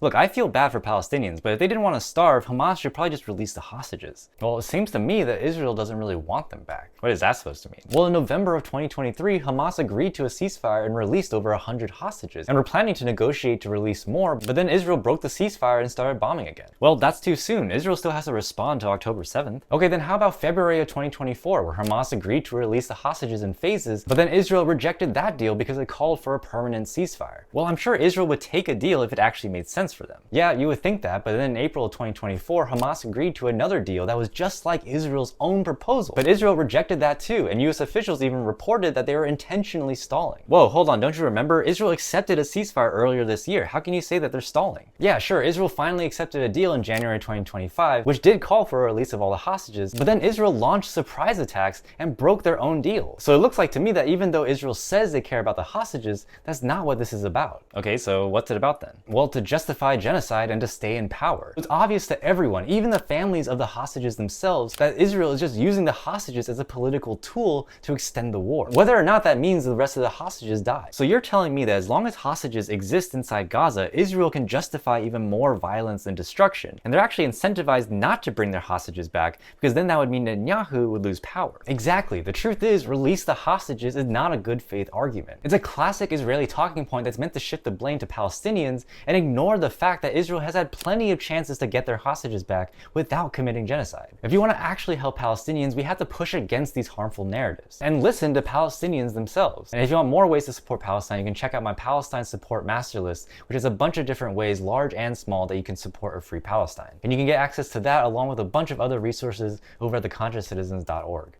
Look, I feel bad for Palestinians, but if they didn't want to starve, Hamas should probably just release the hostages. Well, it seems to me that Israel doesn't really want them back. What is that supposed to mean? Well, in November of 2023, Hamas agreed to a ceasefire and released over 100 hostages, and were planning to negotiate to release more, but then Israel broke the ceasefire and started bombing again. Well, that's too soon. Israel still has to respond to October 7th. Okay, then how about February of 2024, where Hamas agreed to release the hostages in phases, but then Israel rejected that deal because it called for a permanent ceasefire? Well, I'm sure Israel would take a deal if it actually made sense for them. Yeah, you would think that, but then in April of 2024, Hamas agreed to another deal that was just like Israel's own proposal. But Israel rejected that too, and US officials even reported that they were intentionally stalling. Whoa, hold on, don't you remember? Israel accepted a ceasefire earlier this year. How can you say that they're stalling? Yeah, sure, Israel finally accepted a deal in January 2025, which did call for a release of all the hostages, but then Israel launched surprise attacks and broke their own deal. So it looks like to me that even though Israel says they care about the hostages, that's not what this is about. Okay, so what's it about then? Well, to justify genocide and to stay in power. It's obvious to everyone, even the families of the hostages themselves, that Israel is just using the hostages as a political tool to extend the war, whether or not that means the rest of the hostages die. So you're telling me that as long as hostages exist inside Gaza, Israel can justify even more violence and destruction, and they're actually incentivized not to bring their hostages back, because then that would mean Netanyahu would lose power. Exactly. The truth is, release the hostages is not a good faith argument. It's a classic Israeli talking point that's meant to shift the blame to Palestinians and ignore the fact that Israel has had plenty of chances to get their hostages back without committing genocide. If you want to actually help Palestinians, we have to push against these harmful narratives and listen to Palestinians themselves. And if you want more ways to support Palestine, you can check out my Palestine support master list, which has a bunch of different ways, large and small, that you can support a free Palestine. And you can get access to that along with a bunch of other resources over at theconsciouscitizens.org.